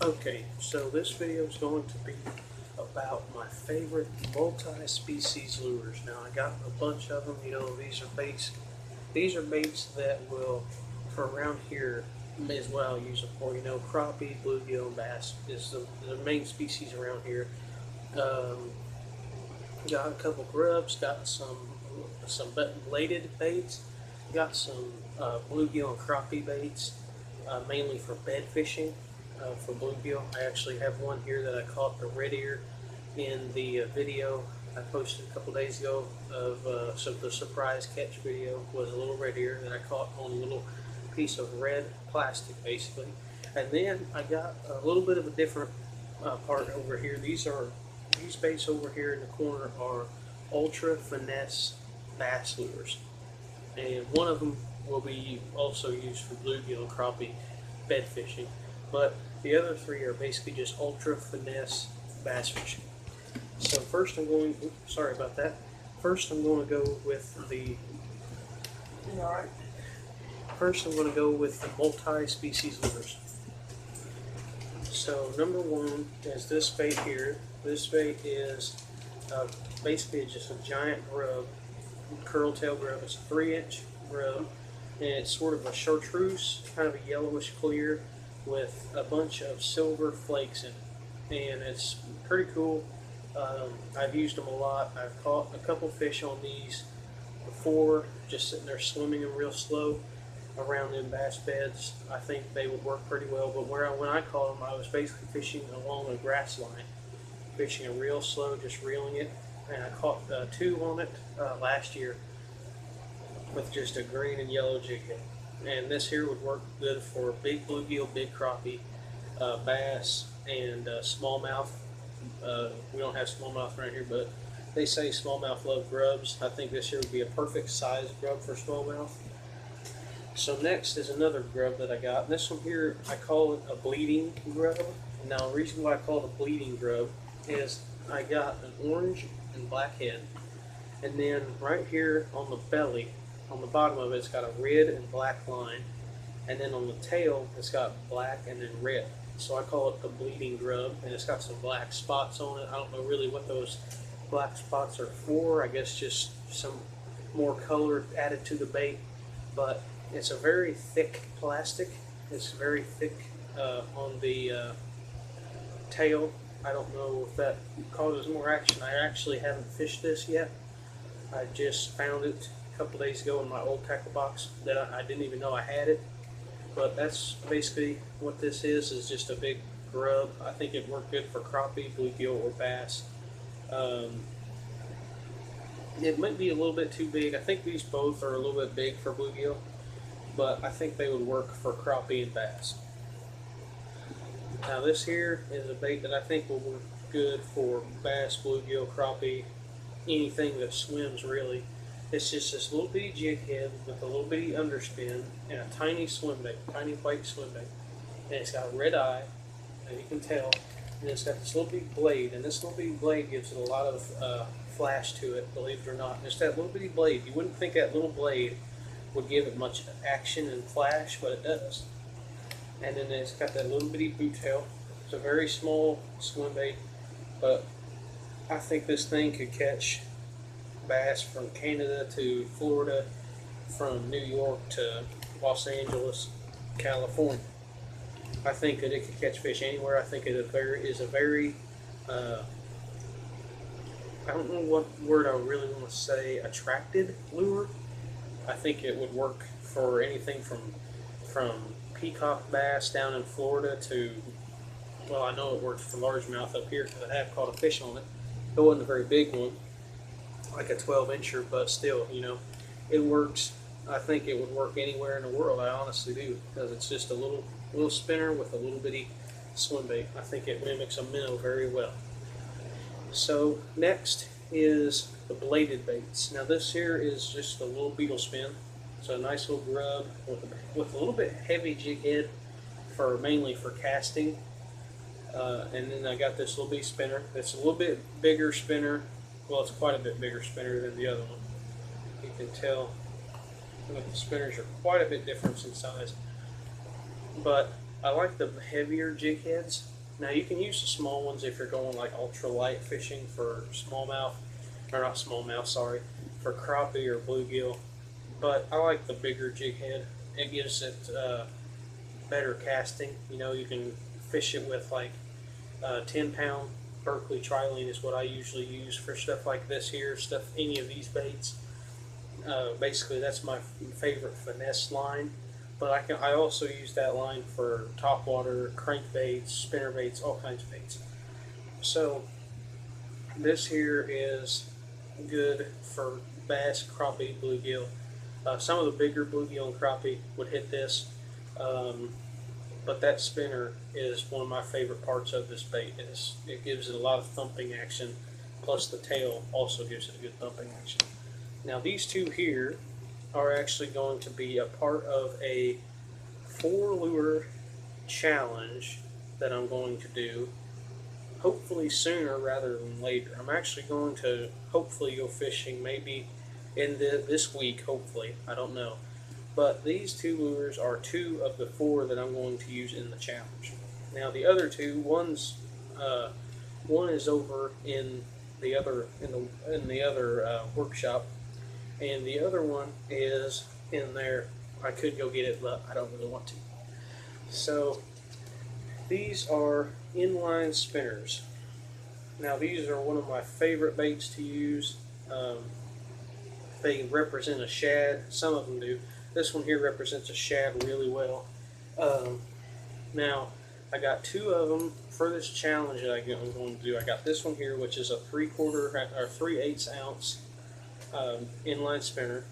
Okay, so this video is going to be about my favorite multi-species lures. Now I got a bunch of them. You know, these are baits. These are baits that will, for around here, may as well use them for. You know, crappie, bluegill, and bass is the main species around here. Um, got a couple grubs. Got some bladed baits. Got some bluegill and crappie baits, mainly for bed fishing. For bluegill, I actually have one here that I caught the red ear in the video I posted a couple days ago of the surprise catch video was a little red ear that I caught on a little piece of red plastic basically. And then I got a little bit of a different part over here. These baits over here in the corner are ultra finesse bass lures, and one of them will be also used for bluegill and crappie bed fishing, but the other three are basically just ultra finesse bass fishing. So first I'm going, sorry about that. First I'm going to go with the, all right. First I'm going to go with the multi-species lures. So number one is this bait here. This bait is basically just a giant grub, curl-tail grub. It's a 3-inch grub, and it's sort of a chartreuse, kind of a yellowish clear with a bunch of silver flakes in it, and it's pretty cool. I've used them a lot. I've caught a couple fish on these before, just sitting there swimming them real slow around them bass beds. I think they would work pretty well, but when I caught them, I was basically fishing along a grass line, fishing it real slow, just reeling it, and I caught 2 on it last year with just a green and yellow jig head. And this here would work good for big bluegill, big crappie, bass, and smallmouth. We don't have smallmouth around here, but they say smallmouth love grubs. I think this here would be a perfect size grub for smallmouth. So next is another grub that I got. This one here, I call it a bleeding grub. Now the reason why I call it a bleeding grub is I got an orange and black head, and then right here on the belly, on the bottom of it, it's got a red and black line, and then on the tail it's got black and then red. So I call it the bleeding grub, and it's got some black spots on it. I don't know really what those black spots are for. I guess just some more color added to the bait, but it's a very thick plastic. It's very thick on the tail. I don't know if that causes more action. I actually haven't fished this yet. I just found it a couple days ago in my old tackle box that I didn't even know I had it. But that's basically what this is just a big grub. I think it worked good for crappie, bluegill, or bass. It might be a little bit too big. I think these both are a little bit big for bluegill, but I think they would work for crappie and bass. Now this here is a bait that I think will work good for bass, bluegill, crappie, anything that swims really. It's just this little bitty jig head with a little bitty underspin and a tiny swim bait, tiny white swim bait. And it's got a red eye, as you can tell, and it's got this little bitty blade, and this little bitty blade gives it a lot of flash to it, believe it or not. Just that little bitty blade. You wouldn't think that little blade would give it much action and flash, but it does. And then it's got that little bitty boot tail. It's a very small swim bait, but I think this thing could catch bass from Canada to Florida, from New York to Los Angeles, California. I think that it could catch fish anywhere. I think it is a very I don't know what word I really want to say, attracted lure. I think it would work for anything from peacock bass down in Florida to, well, I know it works for largemouth up here because I have caught a fish on it. It wasn't a very big one, like a 12-incher, but still, you know, it works. I think it would work anywhere in the world. I honestly do, because it's just a little spinner with a little bitty swim bait. I think it mimics a minnow very well. So next is the bladed baits. Now this here is just a little beetle spin. It's a nice little grub with a little bit heavy jig head mainly for casting. And then I got this little bitty spinner. It's a little bit bigger spinner. Well, it's quite a bit bigger spinner than the other one. You can tell that the spinners are quite a bit different in size. But I like the heavier jig heads. Now you can use the small ones if you're going like ultralight fishing for smallmouth, or not smallmouth, sorry, for crappie or bluegill. But I like the bigger jig head. It gives it better casting. You know, you can fish it with like 10-pound Berkeley trilene is what I usually use for stuff like this here, any of these baits. Basically, that's my favorite finesse line. But I also use that line for topwater, crankbaits, spinnerbaits, all kinds of baits. So this here is good for bass, crappie, bluegill. Some of the bigger bluegill and crappie would hit this, but that spinner is one of my favorite parts of this bait. It gives it a lot of thumping action, plus the tail also gives it a good thumping action. Now these two here are actually going to be a part of a 4-lure challenge that I'm going to do, hopefully sooner rather than later. I'm actually going to hopefully go fishing maybe in this week, hopefully, I don't know. But these 2 lures are 2 of the 4 that I'm going to use in the challenge. Now the other 2, one is over in the other workshop, and the other one is in there. I could go get it, but I don't really want to. So these are inline spinners. Now these are one of my favorite baits to use. They represent a shad. Some of them do. This one here represents a shad really well. Now I got 2 of them for this challenge that I'm going to do. I got this one here, which is a 3/8 ounce inline spinner.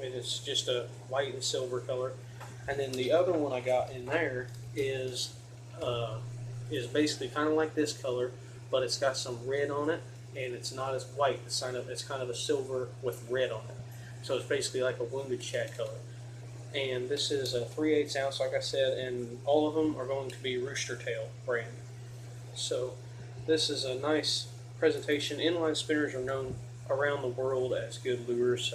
It's just a white and silver color. And then the other one I got in there is basically kind of like this color, but it's got some red on it, and it's not as white. It's kind of a silver with red on it. So it's basically like a wounded shad color. And this is a 3/8 ounce, like I said, and all of them are going to be Rooster Tail brand. So this is a nice presentation. Inline spinners are known around the world as good lures.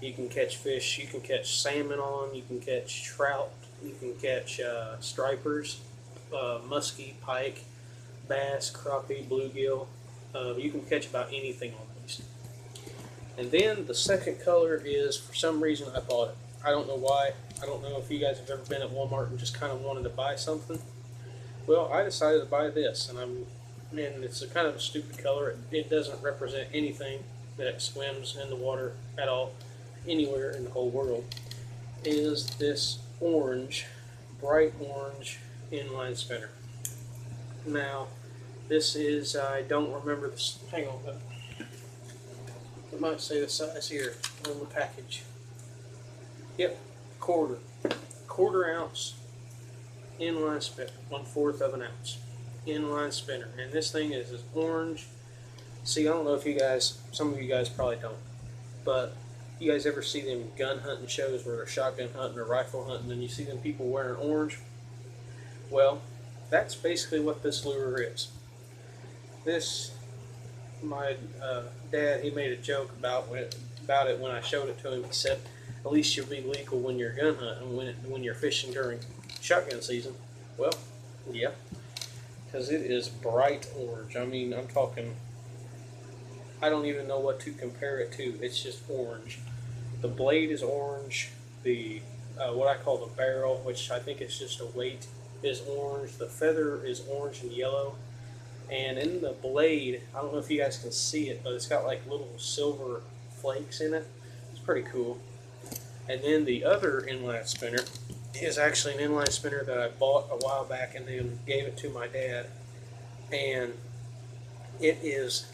You can catch fish, you can catch salmon on them, you can catch trout, you can catch stripers, musky, pike, bass, crappie, bluegill. You can catch about anything on these. And then the second color is, for some reason I bought it. I don't know why. I don't know if you guys have ever been at Walmart and just kind of wanted to buy something. Well, I decided to buy this, and it's a kind of a stupid color. It doesn't represent anything that swims in the water at all, anywhere in the whole world. Is this orange, bright orange inline spinner. Now, this is, I don't remember this, hang on, it might say the size here on the package. Yep, quarter ounce inline spinner, 1/4 of an ounce inline spinner. And this thing is as orange. See, I don't know if you guys, some of you guys probably don't, but you guys ever see them gun hunting shows where they're shotgun hunting or rifle hunting and you see them people wearing orange? Well, that's basically what this lure is. This, my dad, he made a joke about it when I showed it to him. He said, at least you'll be legal when you're gun hunting, when you're fishing during shotgun season. Well, yeah, because it is bright orange. I mean, I'm talking, I don't even know what to compare it to. It's just orange. The blade is orange. The what I call the barrel, which I think is just a weight, is orange. The feather is orange and yellow. And in the blade, I don't know if you guys can see it, but it's got like little silver flakes in it. It's pretty cool. And then the other inline spinner is actually an inline spinner that I bought a while back and then gave it to my dad. And it is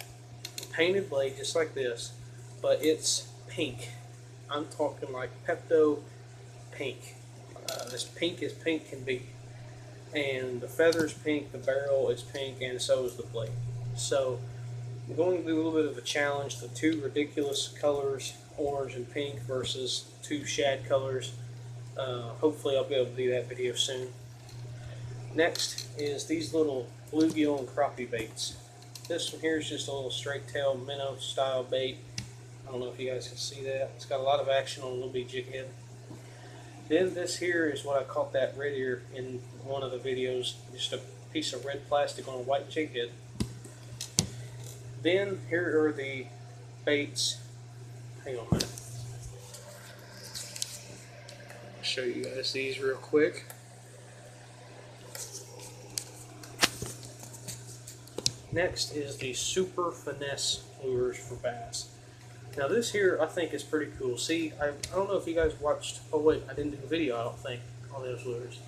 painted blade just like this, but it's pink. I'm talking like Pepto pink. This pink as pink can be. And the feather's pink, the barrel is pink, and so is the blade. So I'm going to do a little bit of a challenge, the 2 ridiculous colors, orange and pink versus 2 shad colors. Hopefully I'll be able to do that video soon. Next is these little bluegill and crappie baits. This one here is just a little straight tail minnow style bait. I don't know if you guys can see that. It's got a lot of action on a little bitty jig head. Then this here is what I caught that red ear in one of the videos, just a piece of red plastic on a white jig head. Then here are the baits. Hang on a minute. I'll show you guys these real quick. Next is the Super Finesse lures for bass. Now this here I think is pretty cool. See, I don't know if you guys watched, oh wait, I didn't do a video I don't think on those lures.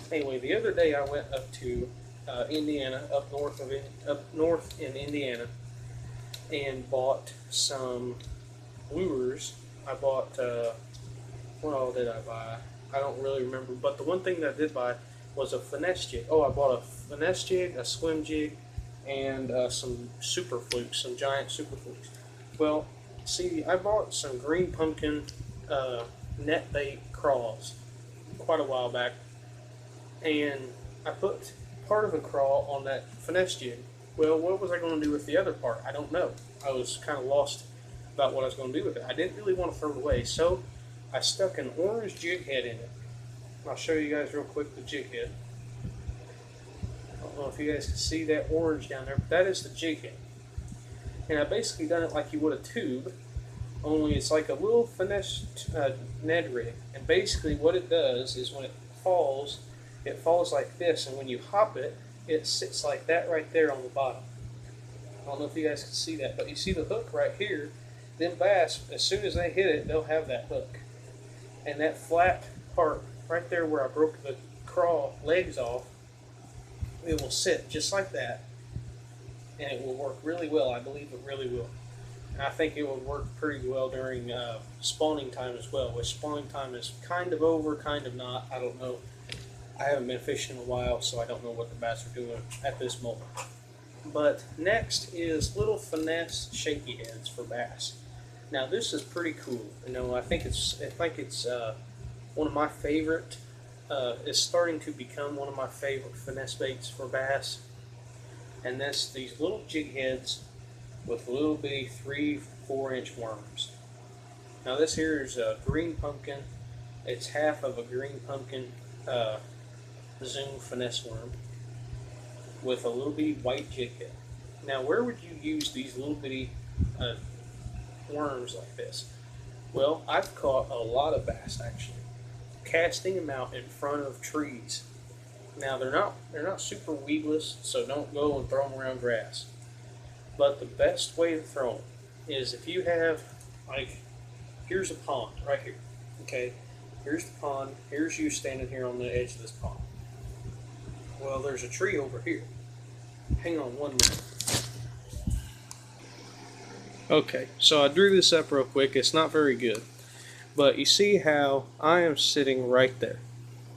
Anyway, the other day I went up to Indiana, up north in Indiana, and bought some lures. I bought, what all did I buy? I don't really remember, but the one thing that I did buy was a finesse jig. Oh, I bought a finesse jig, a swim jig, and some super flukes, some giant super flukes. Well, see, I bought some green pumpkin net bait craws quite a while back, and I put part of a craw on that finesse jig. Well, what was I going to do with the other part? I don't know. I was kind of lost about what I was going to do with it. I didn't really want to throw it away, so I stuck an orange jig head in it. I'll show you guys real quick the jig head. I don't know if you guys can see that orange down there, but that is the jig head. And I basically done it like you would a tube, only it's like a little finesse Ned rig. And basically what it does is when it falls like this, and when you hop it, it sits like that right there on the bottom. I don't know if you guys can see that, but you see the hook right here. Them bass, as soon as they hit it, they'll have that hook. And that flat part right there where I broke the craw legs off, it will sit just like that, and it will work really well. I believe it really will. And I think it would work pretty well during spawning time as well, which spawning time is kind of over, kind of not. I don't know. I haven't been fishing in a while, so I don't know what the bass are doing at this moment. But next is little finesse shaky heads for bass. Now this is pretty cool. You know, I think it's one of my favorite. It's starting to become one of my favorite finesse baits for bass. And that's these little jig heads with little bitty 3-4 inch worms. Now this here is a green pumpkin. It's half of a green pumpkin Zoom finesse worm with a little bitty white jig head. Now where would you use these little bitty worms like this? Well, I've caught a lot of bass actually casting them out in front of trees. Now they're not super weedless, so don't go and throw them around grass. But the best way to throw them is if you have, like, here's a pond right here. Okay, here's the pond. Here's you standing here on the edge of this pond. Well, there's a tree over here. Hang on 1 minute. Okay, so I drew this up real quick. It's not very good. But you see how I am sitting right there.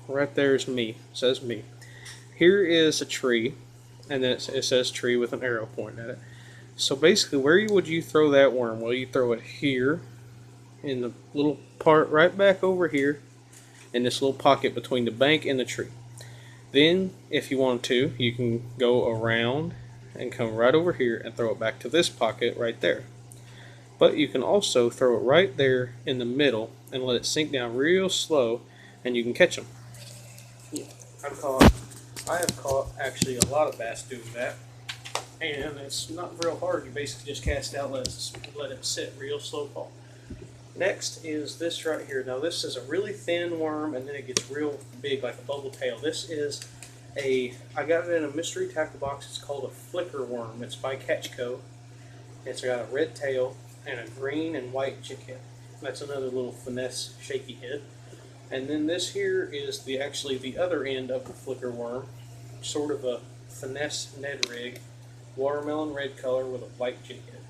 Right there is me. It says me. Here is a tree, and then it says tree with an arrow pointing at it. So basically, where would you throw that worm? Well, you throw it here, in the little part right back over here, in this little pocket between the bank and the tree. Then, if you want to, you can go around and come right over here and throw it back to this pocket right there. But you can also throw it right there in the middle and let it sink down real slow, and you can catch them. Yeah, I have caught actually a lot of bass doing that, and it's not real hard. You basically just cast out, let it sit real slow fall. Next is this right here. Now this is a really thin worm, and then it gets real big like a bubble tail. This is I got it in a mystery tackle box. It's called a flicker worm. It's by Catchco. It's got a red tail and a green and white jig head. That's another little finesse shaky head. And then this here is actually the other end of the flicker worm, sort of a finesse Ned rig, watermelon red color with a white jig head.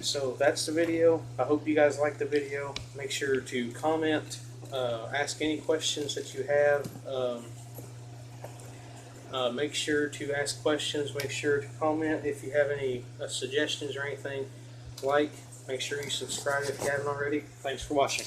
So that's the video. I hope you guys liked the video. Make sure to comment, ask any questions that you have. Make sure to ask questions. Make sure to comment if you have any suggestions or anything. Make sure you subscribe if you haven't already. Thanks for watching.